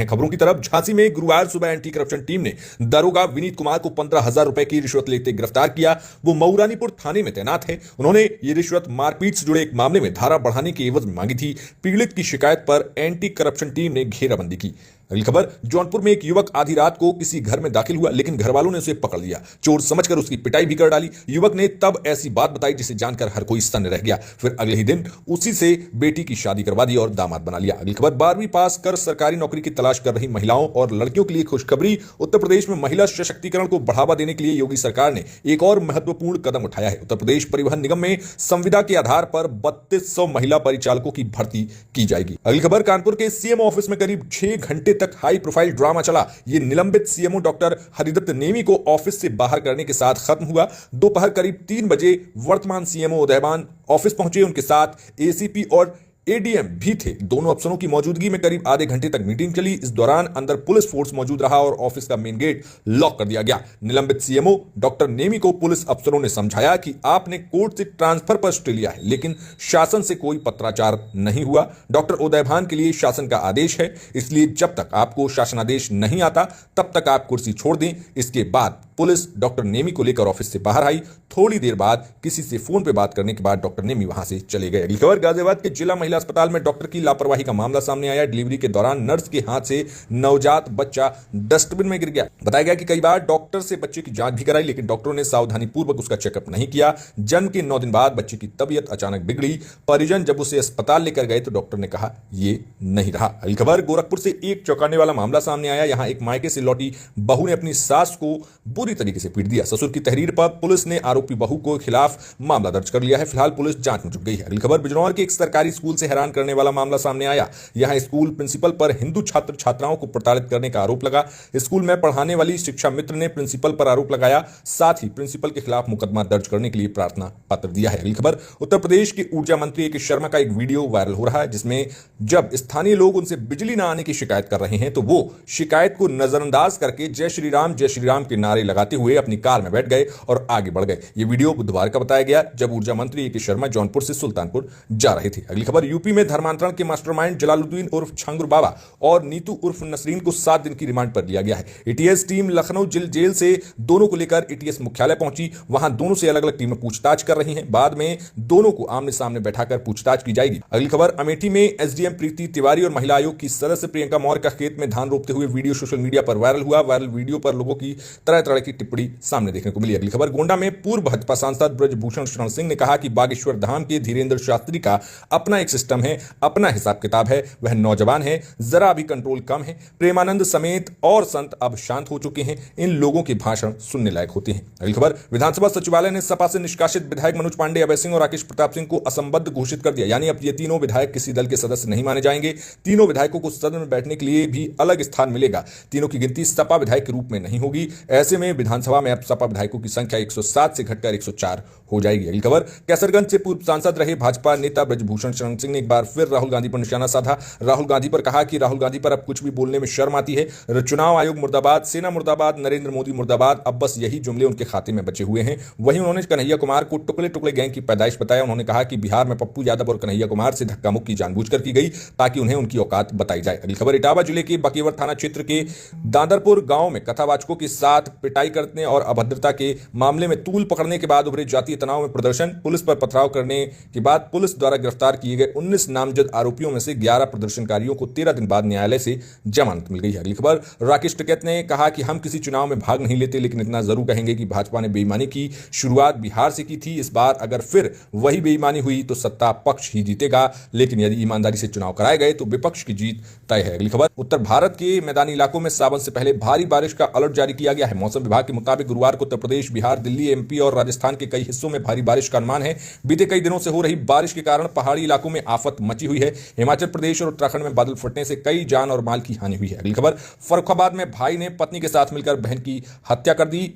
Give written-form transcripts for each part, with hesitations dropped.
हैं खबरों की तरफ। झांसी में गुरुवार सुबह एंटी करप्शन टीम ने दरोगा विनीत कुमार को 15,000 रुपए की रिश्वत लेते गिरफ्तार किया। वो मऊरानीपुर थाने में तैनात है। उन्होंने ये रिश्वत मारपीट से जुड़े एक मामले में धारा बढ़ाने की एवज में मांगी थी। पीड़ित की शिकायत पर एंटी करप्शन टीम ने घेराबंदी की। अगली खबर, जौनपुर में एक युवक आधी रात को किसी घर में दाखिल हुआ, लेकिन घर वालों ने उसे पकड़ लिया। चोर समझकर उसकी पिटाई भी कर डाली। युवक ने तब ऐसी बात बताई जिसे जानकर हर कोई स्तब्ध रह गया। फिर अगले ही दिन उसी से बेटी की शादी करवा दी और दामाद बना लिया। अगली खबर, 12वीं पास कर सरकारी नौकरी की तलाश कर रही महिलाओं और लड़कियों के लिए खुशखबरी। उत्तर प्रदेश में महिला सशक्तिकरण को बढ़ावा देने के लिए योगी सरकार ने एक और महत्वपूर्ण कदम उठाया है। उत्तर प्रदेश परिवहन निगम में संविदा के आधार पर 3200 महिला परिचालकों की भर्ती की जाएगी। अगली खबर, कानपुर के सीएमओ ऑफिस में करीब 6 घंटे तक हाई प्रोफाइल ड्रामा चला। ये निलंबित सीएमओ डॉक्टर हरिदत्त नेमी को ऑफिस से बाहर करने के साथ खत्म हुआ। दोपहर करीब 3 बजे वर्तमान सीएमओ उदयभान ऑफिस पहुंचे। उनके साथ एसीपी और एडीएम भी थे। दोनों अफसरों की मौजूदगी में करीब आधे घंटे तक मीटिंग चली। इस दौरान अंदर पुलिस फोर्स मौजूद रहा और ऑफिस का मेन गेट लॉक कर दिया गया। निलंबित सीएमओ डॉक्टर नेमी को पुलिस अफसरों ने समझाया कि आपने कोर्ट से ट्रांसफर पर स्टे लिया है, लेकिन शासन से कोई पत्राचार नहीं हुआ। डॉक्टर उदयभान के लिए शासन का आदेश है, इसलिए जब तक आपको शासनादेश नहीं आता तब तक आप कुर्सी छोड़ दें। इसके बाद पुलिस डॉक्टर नेमी को लेकर ऑफिस से बाहर आई। थोड़ी देर बाद किसी से फोन पर बात करने के बाद डॉक्टर नेमी वहां से चले गए। अगली खबर, गाजियाबाद के जिला महिला अस्पताल में डॉक्टर की लापरवाही का मामला सामने आया। डिलीवरी के दौरान नर्स के हाथ से नवजात बच्चा डस्टबिन में गिर गया। बताया गया कि कई बार डॉक्टर से बच्चे की जांच भी कराई, लेकिन डॉक्टरों ने सावधानीपूर्वक उसका चेकअप नहीं किया। जन्म के 9 दिन बाद बच्चे की तबीयत अचानक बिगड़ी। परिजन जब उसे अस्पताल लेकर गए तो डॉक्टर ने कहा ये नहीं रहा। अगली खबर, गोरखपुर से एक चौंकाने वाला मामला सामने आया। यहां एक मायके से लौटी बहू ने अपनी सास को बुरी तरीके से पीट दिया। ससुर की तहरीर पर पुलिस ने आरोपी बहू को खिलाफ मामला दर्ज कर लिया है। फिलहाल पुलिस जांच में जुट गई है। अगली खबर, बिजनौर के एक सरकारी स्कूल से हैरान करने वाला मामला सामने आया। यहां स्कूल प्रिंसिपल पर हिंदू छात्र छात्राओं को प्रताड़ित करने का आरोप लगा। स्कूल में पढ़ाने वाली शिक्षा मित्र ने प्रिंसिपल पर आरोप लगाया, साथ ही प्रिंसिपल के खिलाफ मुकदमा दर्ज करने के लिए प्रार्थना पत्र दिया है। अगली खबर, उत्तर प्रदेश के ऊर्जा मंत्री ए के शर्मा का एक वीडियो वायरल हो रहा है, जिसमें जब स्थानीय लोग उनसे बिजली न आने की शिकायत कर रहे हैं तो वो शिकायत को नजरअंदाज करके जय श्री राम के नारे लगाते हुए अपनी कार में बैठ गए और आगे बढ़ गए। यह वीडियो बुधवार का बताया गया, जब ऊर्जा मंत्री ए के शर्मा जौनपुर से सुल्तानपुर जा रहे थे। अगली खबर, यूपी में धर्मांतरण के मास्टरमाइंड जलालुद्दीन उर्फ छंगुर बाबा और नीतू उर्फ नसरीन को 7 दिन की रिमांड पर लिया गया है। एटीएस टीम लखनऊ जेल से दोनों को लेकर एटीएस मुख्यालय पहुंची। वहां दोनों से अलग अलग टीमें पूछताछ कर रही हैं। बाद में दोनों को आमने सामने बैठाकर पूछताछ की जाएगी। अगली खबर, अमेठी में एसडीएम प्रीति तिवारी और महिला आयोग की सदस्य प्रियंका मौर्य का खेत में धान रोपते हुए वीडियो सोशल मीडिया पर वायरल हुआ। वायरल वीडियो पर लोगों की तरह तरह की टिप्पणी सामने देखने को मिली। अगली खबर, गोंडा में पूर्व भाजपा सांसद ब्रजभूषण शरण सिंह ने कहा कि बागेश्वर धाम के धीरेन्द्र शास्त्री का अपना एक सिस्टम है, अपना हिसाब किताब है। वह नौजवान है, जरा अभी कंट्रोल कम है। प्रेमानंद समेत और संत अब शांत हो चुके हैं। इन लोगों के भाषण सुनने लायक होते हैं। अगली खबर, विधानसभा सचिवालय ने सपा से निष्कासित विधायक मनोज पांडे, अभय सिंह और राकेश प्रताप सिंह को असंबद्ध घोषित कर दिया। यानी अब ये तीनों विधायक किसी दल के सदस्य नहीं माने जाएंगे। तीनों विधायकों को सदन में बैठने के लिए भी अलग स्थान मिलेगा। तीनों की गिनती सपा विधायक के रूप में नहीं होगी। ऐसे में विधानसभा में अब सपा विधायकों की संख्या 107 से घटकर 104 हो जाएगी। अगली खबर, कैसरगंज से पूर्व सांसद रहे भाजपा नेता ब्रजभूषण शरण सिंह ने एक बार फिर राहुल गांधी पर निशाना साधा। राहुल गांधी पर कहा कि राहुल गांधी पर अब कुछ भी बोलने में शर्म आती है। चुनाव आयोग मुर्दाबाद, सेना मुर्दाबाद, नरेंद्र मोदी मुर्दाबाद, अब बस यही जुमले उनके खाते में बचे हुए हैं। वहीं उन्होंने कन्हैया कुमार को टुकड़े टुकड़े गैंग की पैदाइश बताया। उन्होंने कहा कि बिहार में पप्पू यादव और कन्हैया कुमार से धक्का मुक्की जानबूझकर की गई ताकि उन्हें उनकी औकात बताई जाए। अगली खबर, इटावा जिले के बकेवर थाना क्षेत्र के दादरपुर गांव में कथावाचकों के साथ पिटाई करने और अभद्रता के मामले में तूल पकड़ने के बाद उभरे जातीय तनाव में प्रदर्शन, पुलिस पर पथराव करने के बाद पुलिस द्वारा गिरफ्तार किए गए 19 नामजद आरोपियों में से 11 प्रदर्शनकारियों को 13 दिन बाद न्यायालय से जमानत मिल गई है। अगली खबर, राकेश टिकैत ने कहा कि हम किसी चुनाव में भाग नहीं लेते, लेकिन इतना जरूर कहेंगे कि भाजपा ने बेईमानी की शुरुआत बिहार से की थी। इस बार अगर फिर वही बेईमानी हुई तो सत्ता पक्ष ही जीतेगा, लेकिन यदि ईमानदारी से चुनाव कराए गए तो विपक्ष की जीत तय है। अगली खबर, उत्तर भारत के मैदानी इलाकों में सावन से पहले भारी बारिश का अलर्ट जारी किया गया है। मौसम विभाग के मुताबिक गुरुवार को उत्तर प्रदेश, बिहार, दिल्ली, एमपी और राजस्थान के कई हिस्सों में भारी बारिश का अनुमान है। बीते कई दिनों से हो रही बारिश के कारण पहाड़ी इलाकों में आफत मची हुई है। हिमाचल प्रदेश और उत्तराखंड में बादल फटने से कई जान और माल की हानि हुई है। अगली खबर, फर्रुखाबाद में भाई ने पत्नी के साथ मिलकर बहन की हत्या कर दी।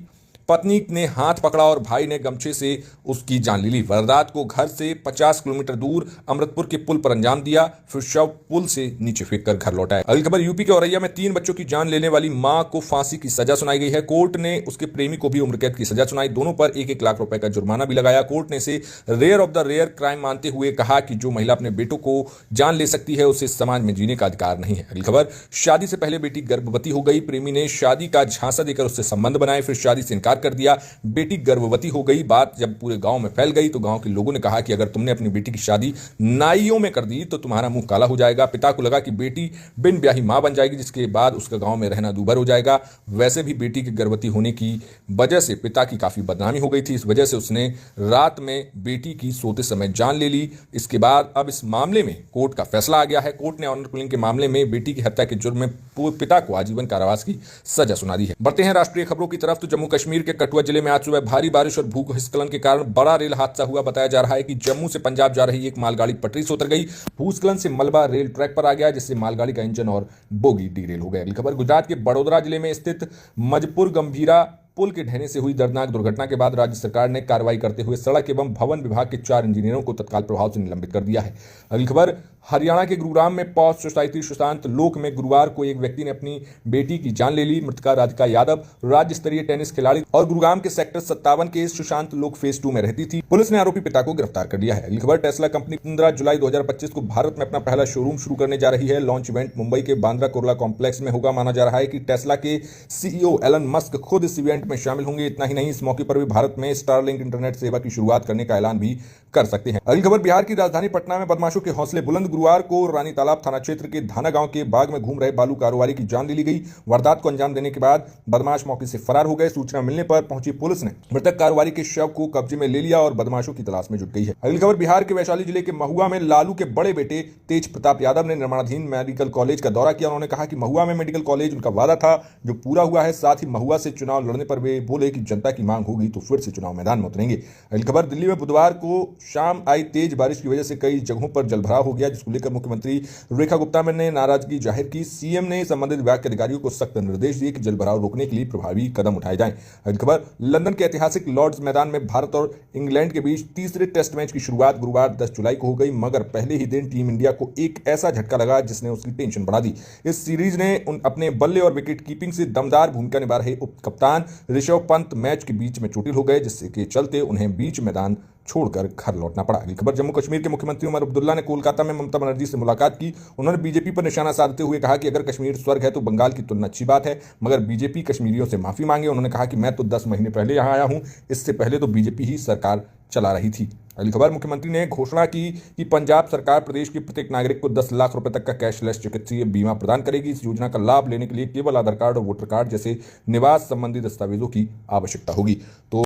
पत्नी ने हाथ पकड़ा और भाई ने गमछे से उसकी जान ले ली। वारदात को घर से 50 किलोमीटर दूर अमृतपुर के पुल पर अंजाम दिया, फिर शव पुल से नीचे फेंककर घर लौटा है। अगली खबर यूपी के औरैया में 3 बच्चों की जान लेने वाली मां को फांसी की सजा सुनाई गई है। कोर्ट ने उसके प्रेमी को भी उम्र कैद की सजा सुनाई। दोनों पर 1-1 लाख रुपए का जुर्माना भी लगाया। कोर्ट ने इसे rare of the rare crime मानते हुए कहा कि जो महिला अपने बेटों को जान ले सकती है उसे समाज में जीने का अधिकार नहीं है। अगली खबर, शादी से पहले बेटी गर्भवती हो गई। प्रेमी ने शादी का झांसा देकर उससे संबंध बनाए, फिर शादी से इनकार कर दिया। बेटी गर्भवती हो गई। बात जब पूरे गांव में फैल गई तो गांव के लोगों ने कहा कि अगर तुमने अपनी बेटी की शादी नाइयों में कर दी तो तुम्हारा मुंह काला हो जाएगा। पिता को लगा कि बेटी बिन ब्याही मां बन जाएगी, जिसके बाद उसका गांव में रहना दूभर हो जाएगा। वैसे भी बेटी की गर्भवती होने की वजह से पिता की काफी बदनामी हो गई थी। इस वजह से उसने रात में बेटी की सोते समय जान ले ली। इसके बाद अब इस मामले में कोर्ट का फैसला आ गया है। कोर्ट ने ऑनर किलिंग के मामले में बेटी की हत्या के जुर्म में पिता को आजीवन कारावास की सजा सुना दी है। बढ़ते हैं राष्ट्रीय खबरों की तरफ। तो जम्मू कश्मीर के कठुआ जिले में आज सुबह भारी बारिश और भूस्खलन के कारण बड़ा रेल हादसा हुआ। बताया जा रहा है कि जम्मू से पंजाब जा रही एक मालगाड़ी पटरी से उतर गई। भूस्खलन से मलबा रेल ट्रैक पर आ गया, जिससे मालगाड़ी का इंजन और बोगी डीरेल हो गए। अगली खबर, गुजरात के बड़ोदरा जिले में स्थित मजपुर गंभीरा पुल के ढहने से हुई दर्दनाक दुर्घटना के बाद राज्य सरकार ने कार्रवाई करते हुए सड़क एवं भवन विभाग के 4 इंजीनियरों को तत्काल प्रभाव से निलंबित कर दिया है। अगली खबर, हरियाणा के गुरुग्राम में पॉश सोसाइटी सुशांत लोक में गुरुवार को एक व्यक्ति ने अपनी बेटी की जान ले ली। मृतका राधिका यादव राज्य स्तरीय टेनिस खिलाड़ी और गुरुग्राम के सेक्टर 57 के सुशांत लोक फेज 2 में रहती थी। पुलिस ने आरोपी पिता को गिरफ्तार कर लिया है। अगली खबर, टेस्ला कंपनी 15 जुलाई 2025 को भारत में अपना पहला शोरूम शुरू करने जा रही है। लॉन्च इवेंट मुंबई के बांद्रा कुर्ला कॉम्प्लेक्स में होगा। माना जा रहा है कि टेस्ला के सीईओ एलन मस्क खुद इस इवेंट में शामिल होंगे। इतना ही नहीं, इस मौके पर भी भारत में स्टारलिंक इंटरनेट सेवा की शुरुआत करने का ऐलान भी कर सकते हैं। अगली खबर, बिहार की राजधानी पटना में बदमाशों के हौसले बुलंद। गुरुवार को रानी तालाब थाना क्षेत्र के धाना गांव के बाग में घूम रहे बालू कारोबारी की जान ले ली गई। वारदात को अंजाम देने के बाद बदमाश मौके से फरार हो गए। सूचना मिलने पर पहुंची पुलिस ने मृतक कारोबारी के शव को कब्जे में ले लिया और बदमाशों की तलाश में जुट गई है। अगली खबर, बिहार के वैशाली जिले के महुआ में लालू के बड़े बेटे तेज प्रताप यादव ने निर्माणाधीन मेडिकल कॉलेज का दौरा किया। उन्होंने कहा कि महुआ में मेडिकल कॉलेज उनका वादा था जो पूरा हुआ है। साथ ही महुआ से चुनाव लड़ने पर वे बोले कि जनता की मांग होगी तो फिर से चुनाव मैदान में उतरेंगे। अगली खबर, दिल्ली में बुधवार को शाम आई तेज बारिश की वजह से कई जगहों पर जलभराव हो गया, जिसको लेकर मुख्यमंत्री रेखा गुप्ता ने नाराजगी जाहिर की। सीएम ने संबंधित विभाग के अधिकारियों को सख्त निर्देश दिए कि जलभराव रोकने के लिए प्रभावी कदम उठाए जाएं। अगली खबर, लंदन के ऐतिहासिक लॉर्ड्स मैदान में भारत और इंग्लैंड के बीच तीसरे टेस्ट मैच की शुरुआत गुरुवार 10 जुलाई को हो गई, मगर पहले ही दिन टीम इंडिया को एक ऐसा झटका लगा जिसने उसकी टेंशन बढ़ा दी। इस सीरीज ने अपने बल्ले और विकेट कीपिंग से दमदार भूमिका निभा रहे उप कप्तान ऋषभ पंत मैच के बीच में चोटिल हो गए, जिसके चलते उन्हें बीच मैदान छोड़कर घर लौटना पड़ा। अगली खबर, जम्मू कश्मीर के मुख्यमंत्री उमर अब्दुल्ला ने कोलकाता में ममता बनर्जी से मुलाकात की। उन्होंने बीजेपी पर निशाना साधते हुए कहा कि अगर कश्मीर स्वर्ग है तो बंगाल की तुलना अच्छी बात है, मगर बीजेपी कश्मीरियों से माफी मांगे। उन्होंने कहा कि मैं तो 10 महीने पहले यहां आया हूं, इससे पहले तो बीजेपी ही सरकार चला रही थी। अगली खबर, मुख्यमंत्री ने घोषणा की कि पंजाब सरकार प्रदेश के प्रत्येक नागरिक को 10 लाख रुपए तक का कैशलेस चिकित्सीय बीमा प्रदान करेगी। इस योजना का लाभ लेने के लिए केवल आधार कार्ड और वोटर कार्ड जैसे निवास संबंधी दस्तावेजों की आवश्यकता होगी। तो